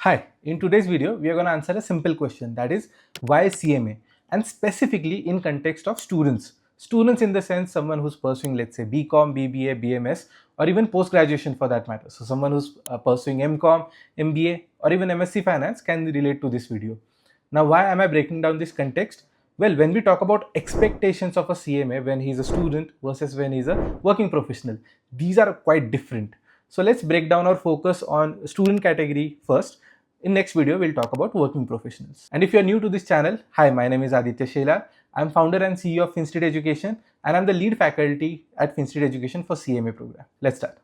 Hi, in today's video, we are going to answer a simple question, that is why CMA, and specifically in context of students. Students in the sense someone who's pursuing, let's say, BCom, BBA, BMS, or even post-graduation for that matter. So someone who's pursuing MCom, MBA, or even MSc Finance can relate to this video. Now, why am I breaking down this context? Well, when we talk about expectations of a CMA when he's a student versus when he's a working professional, these are quite different. So let's break down our focus on student category first. In next video, we'll talk about working professionals. And if you're new to this channel, hi, my name is Aditya Shela. I'm founder and CEO of FinStreet Education, and I'm the lead faculty at FinStreet Education for CMA program. Let's start.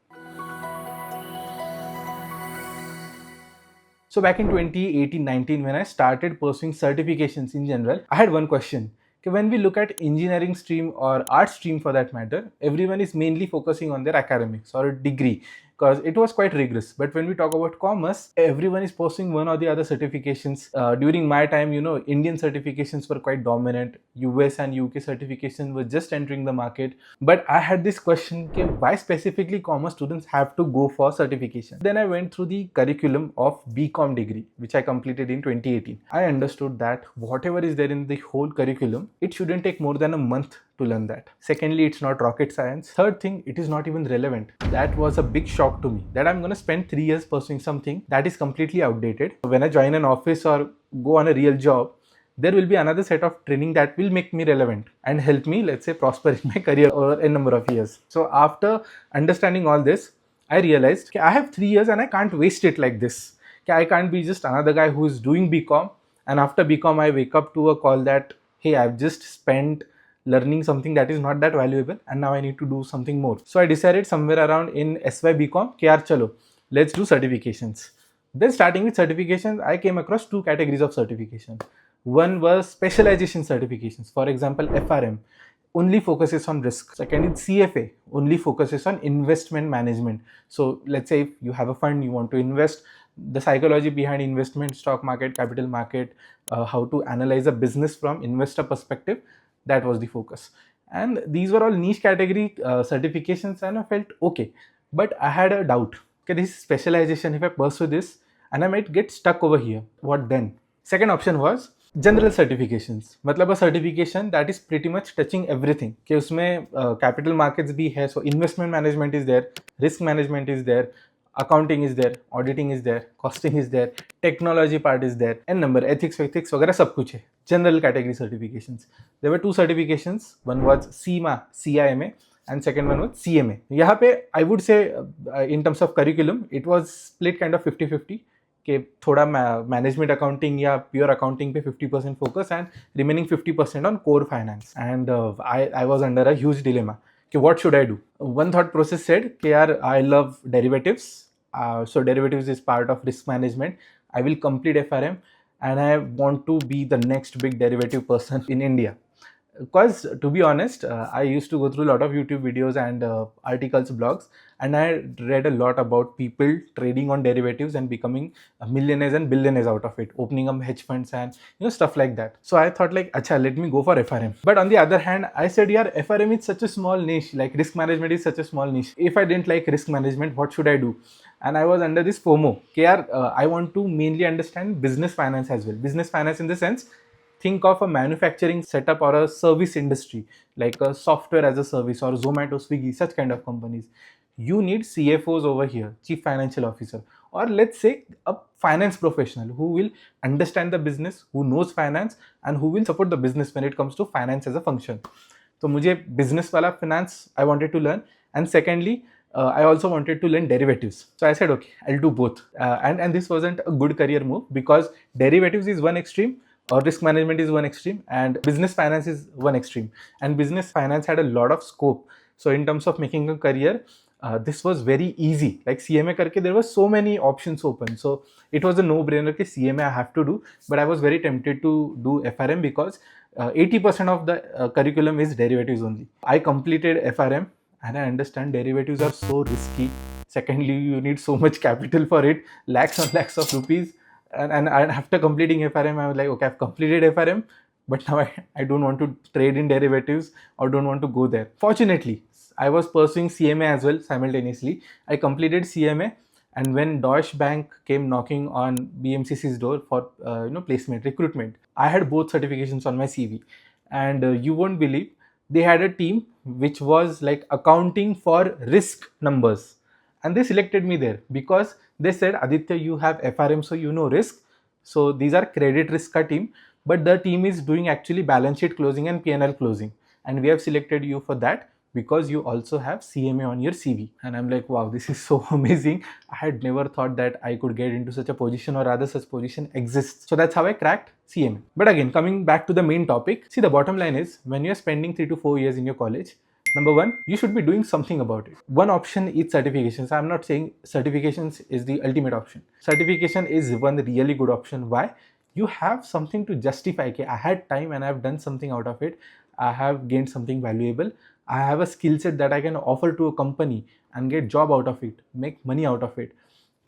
So back in 2018-19, when I started pursuing certifications in general, I had one question. When we look at engineering stream or art stream for that matter, everyone is mainly focusing on their academics or a degree because it was quite rigorous. But when we talk about commerce, everyone is pursuing one or the other certifications. During my time, Indian certifications were quite dominant. US and UK certifications were just entering the market. But I had this question, why specifically commerce students have to go for certification? Then I went through the curriculum of BCom degree, which I completed in 2018. I understood that whatever is there in the whole curriculum, it shouldn't take more than a month to learn that. Secondly, it's not rocket science. Third thing, it is not even relevant. That was a big shock to me, that I'm going to spend 3 years pursuing something that is completely outdated. When I join an office or go on a real job, there will be another set of training that will make me relevant and help me, let's say, prosper in my career over a number of years. So after understanding all this, I realized I have 3 years and I can't waste it like this. I can't be just another guy who is doing BCom, and after BCom I wake up to a call that, hey, I've just spent learning something that is not that valuable and now I need to do something more. So I decided somewhere around in SY BCom, chalo, let's do certifications. Then starting with certifications, I came across two categories of certification. One was specialization certifications. For example, FRM only focuses on risk. Second is CFA, only focuses on investment management. So let's say if you have a fund, you want to invest, the psychology behind investment, stock market, capital market, how to analyze a business from investor perspective, that was the focus. And these were all niche category certifications, and I felt okay. But I had a doubt. Okay, this specialization, if I pursue this and I might get stuck over here, what then? Second option was general certifications, मतलब a certification that is pretty much touching everything, कि उसमें capital markets भी है, so investment management is there, risk management is there, accounting is there, auditing is there, costing is there, technology part is there, and number ethics वगैरह सब कुछ है. General category certifications. There were two certifications, one was CIMA CIMA and second one was CMA. यहाँ पे I would say in terms of curriculum it was split kind of 50-50, कि थोड़ा management accounting या pure accounting पे 50% focus and remaining 50% on core finance. And I was under a huge dilemma कि what should I do. One thought process said कि यार I love derivatives, so derivatives is part of risk management. I will complete FRM and I want to be the next big derivative person in India. Because to be honest, I used to go through a lot of YouTube videos and articles, blogs, and I read a lot about people trading on derivatives and becoming millionaires and billionaires out of it, opening up hedge funds and stuff like that. So I thought like, acha, let me go for FRM. But on the other hand, I said, yeah, FRM is such a small niche, like risk management is such a small niche. If I didn't like risk management, what should I do? And I was under this FOMO. I want to mainly understand business finance as well. Business finance in the sense, think of a manufacturing setup or a service industry, like a software as a service or Zomato, Swiggy, such kind of companies. You need CFOs over here, Chief Financial Officer, or let's say a finance professional who will understand the business, who knows finance, and who will support the business when it comes to finance as a function. So मुझे business वाला finance I wanted to learn, and secondly, I also wanted to learn derivatives. So I said, okay, I'll do both. And this wasn't a good career move because derivatives is one extreme, or risk management is one extreme, and business finance is one extreme. And business finance had a lot of scope. So in terms of making a career, this was very easy. Like CMA karke, there were so many options open. So it was a no-brainer that CMA I have to do. But I was very tempted to do FRM because 80% of the curriculum is derivatives only. I completed FRM and I understand derivatives are so risky. Secondly, you need so much capital for it, lakhs on lakhs of rupees. And after completing FRM, I was like, okay, I've completed FRM, but now I don't want to trade in derivatives or don't want to go there. Fortunately, I was pursuing CMA as well simultaneously. I completed CMA And when Deutsche Bank came knocking on BMCC's door for placement recruitment, I had both certifications on my CV. And you won't believe, they had a team which was like accounting for risk numbers, and they selected me there because they said, Aditya, you have FRM, so you know risk. So these are credit risk ka team, but the team is doing actually balance sheet closing and PNL closing, and we have selected you for that because you also have CMA on your CV. And I'm like, wow, this is so amazing. I had never thought that I could get into such a position, or rather such position exists. So that's how I cracked CMA. But again, coming back to the main topic, see, the bottom line is, when you're spending 3 to 4 years in your college, number one, you should be doing something about it. One option is certifications. I'm not saying certifications is the ultimate option. Certification is one really good option. Why? You have something to justify. Okay, I had time and I've done something out of it. I have gained something valuable. I have a skill set that I can offer to a company and get job out of it, make money out of it.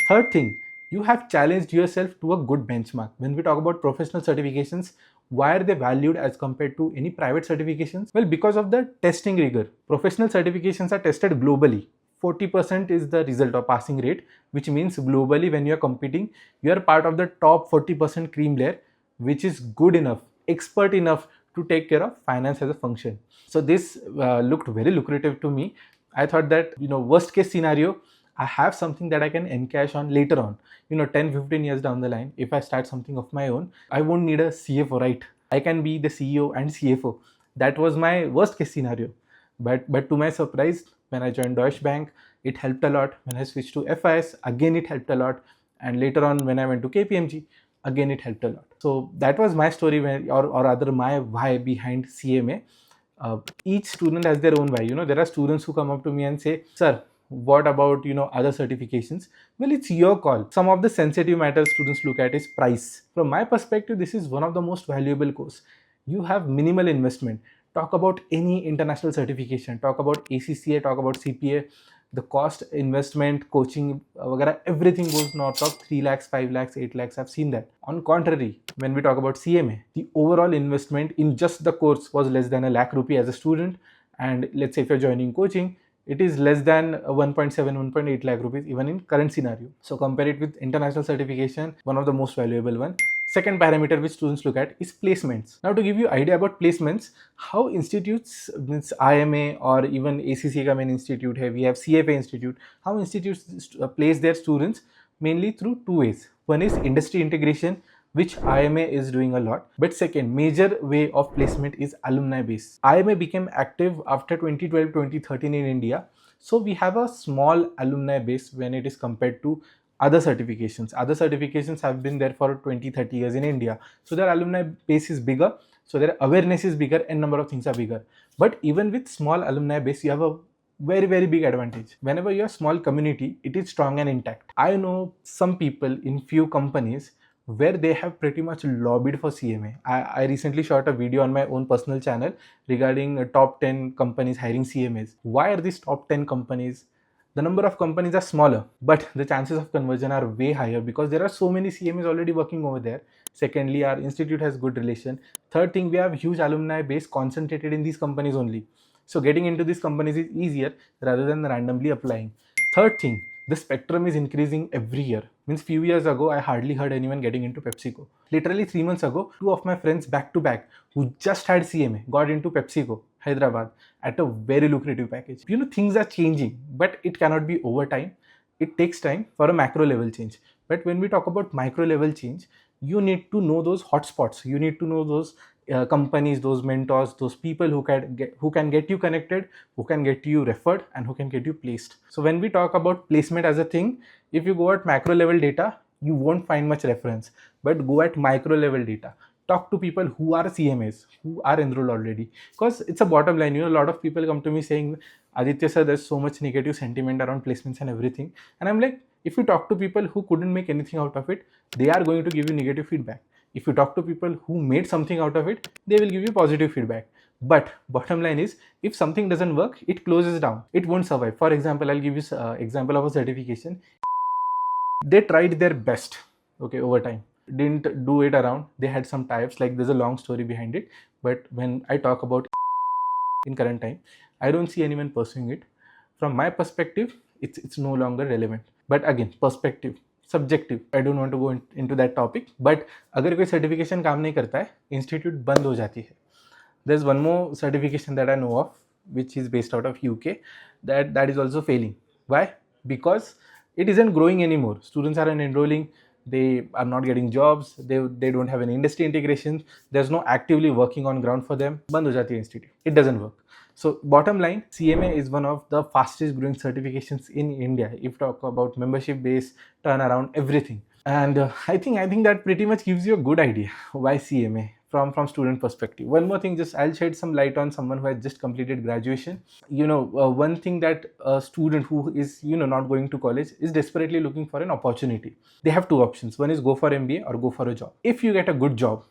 Third thing, you have challenged yourself to a good benchmark. When we talk about professional certifications, why are they valued as compared to any private certifications? Well, because of the testing rigor. Professional certifications are tested globally. 40% is the result of passing rate, which means globally when you are competing, you are part of the top 40% cream layer, which is good enough, expert enough to take care of finance as a function. So this looked very lucrative to me. I thought that, worst case scenario, I have something that I can encash on later on. 10-15 years down the line, if I start something of my own, I won't need a CFO, right? I can be the CEO and CFO. That was my worst case scenario. But to my surprise, when I joined Deutsche Bank, it helped a lot. When I switched to FIS, again it helped a lot. And later on, when I went to KPMG, again it helped a lot. So that was my story, or rather my why behind CMA. Each student has their own why. There are students who come up to me and say, sir, what about other certifications? Well, it's your call. Some of the sensitive matters students look at is price. From my perspective, this is one of the most valuable course. You have minimal investment. Talk about any international certification, talk about ACCA, talk about CPA, the cost, investment, coaching, everything goes north of 3 lakhs, 5 lakhs, 8 lakhs. I've seen that. On contrary, when we talk about CMA, the overall investment in just the course was less than a lakh rupee as a student. And let's say if you're joining coaching, it is less than 1.7, 1.8 lakh rupees even in current scenario. So compare it with international certification, one of the most valuable one. Second parameter which students look at is placements. Now, to give you idea about placements, how institutes, means IMA or even ACCA का main institute hai, we have CFA institute, how institutes place their students mainly through two ways. One is industry integration, which IMA is doing a lot. But second major way of placement is alumni base. IMA became active after 2012-2013 in India. So we have a small alumni base when it is compared to other certifications. Other certifications have been there for 20-30 years in India. So their alumni base is bigger. So their awareness is bigger and number of things are bigger. But even with small alumni base, you have a very, very big advantage. Whenever you're a small community, it is strong and intact. I know some people in few companies where they have pretty much lobbied for CMA. I recently shot a video on my own personal channel regarding top 10 companies hiring CMAs. Why are these top 10 companies? The number of companies are smaller, but the chances of conversion are way higher because there are so many CMAs already working over there. Secondly, our institute has good relation. Third thing, we have huge alumni base concentrated in these companies only. So getting into these companies is easier rather than randomly applying. Third thing, the spectrum is increasing every year. Means few years ago, I hardly heard anyone getting into PepsiCo. Literally 3 months ago, two of my friends back to back who just had CMA got into PepsiCo, Hyderabad, at a very lucrative package. Things are changing, but it cannot be over time. It takes time for a macro level change. But when we talk about micro level change, you need to know those hotspots. You need to know those companies, those mentors, those people who can get you connected, who can get you referred, and who can get you placed. So when we talk about placement as a thing, if you go at macro level data, you won't find much reference. But go at micro level data. Talk to people who are CMAs, who are enrolled already. Because it's a bottom line. A lot of people come to me saying, Aditya sir, there's so much negative sentiment around placements and everything. And I'm like, if you talk to people who couldn't make anything out of it, they are going to give you negative feedback. If you talk to people who made something out of it, they will give you positive feedback. But bottom line is, if something doesn't work, it closes down. It won't survive. For example, I'll give you example of a certification. They tried their best, okay, over time. Didn't do it around. They had some tie-ups, like there's a long story behind it. But when I talk about in current time, I don't see anyone pursuing it. From my perspective, it's no longer relevant. But again, perspective, subjective. I don't want to go into that topic. But अगर कोई certification काम नहीं करता है, institute बंद हो जाती है. There's one more certification that I know of, which is based out of UK, that is also failing. Why? Because it isn't growing anymore. Students aren't enrolling. They are not getting jobs. They don't have any industry integration. There's no actively working on ground for them. बंद हो जाती है institute. It doesn't work. So bottom line, CMA is one of the fastest growing certifications in India. If talk about membership base, turnaround, everything. And I think that pretty much gives you a good idea why CMA from student perspective. One more thing, just I'll shed some light on someone who has just completed graduation. One thing that a student who is not going to college is desperately looking for an opportunity. They have two options. One is go for MBA or go for a job. If you get a good job,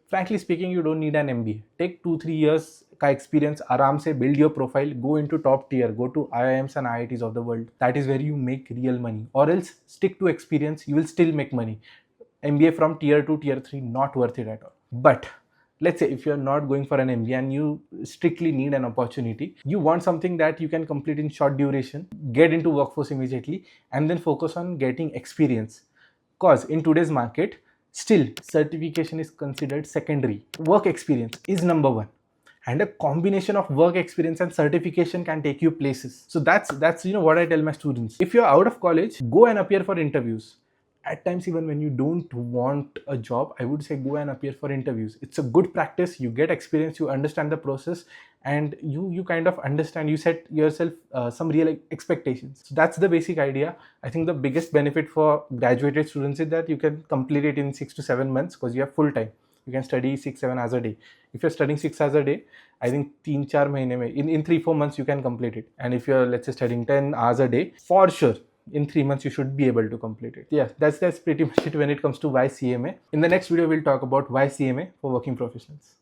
frankly speaking, you don't need an MBA. Take 2-3 years का experience, आराम से build your profile, go into top tier, go to IIMs and IITs of the world. That is where you make real money. Or else stick to experience, you will still make money. MBA from tier 2, tier 3, not worth it at all. But let's say if you're not going for an MBA and you strictly need an opportunity, you want something that you can complete in short duration, get into workforce immediately, and then focus on getting experience. Because in today's market, still certification is considered secondary. Work experience is number one. And a combination of work experience and certification can take you places. So that's what I tell my students. If you're out of college, go and appear for interviews. At times, even when you don't want a job, I would say go and appear for interviews. It's a good practice. You get experience, you understand the process, and you kind of understand, you set yourself some real expectations. So that's the basic idea. I think the biggest benefit for graduated students is that you can complete it in 6 to 7 months because you have full time. You can study 6-7 hours a day. If you're studying 6 hours a day, I think 3-4 महीने में, in 3-4 months you can complete it. And if you're, let's say, studying 10 hours a day, for sure in 3 months you should be able to complete it. Yeah, that's pretty much it when it comes to why CMA. In the next video we'll talk about why CMA for working professionals.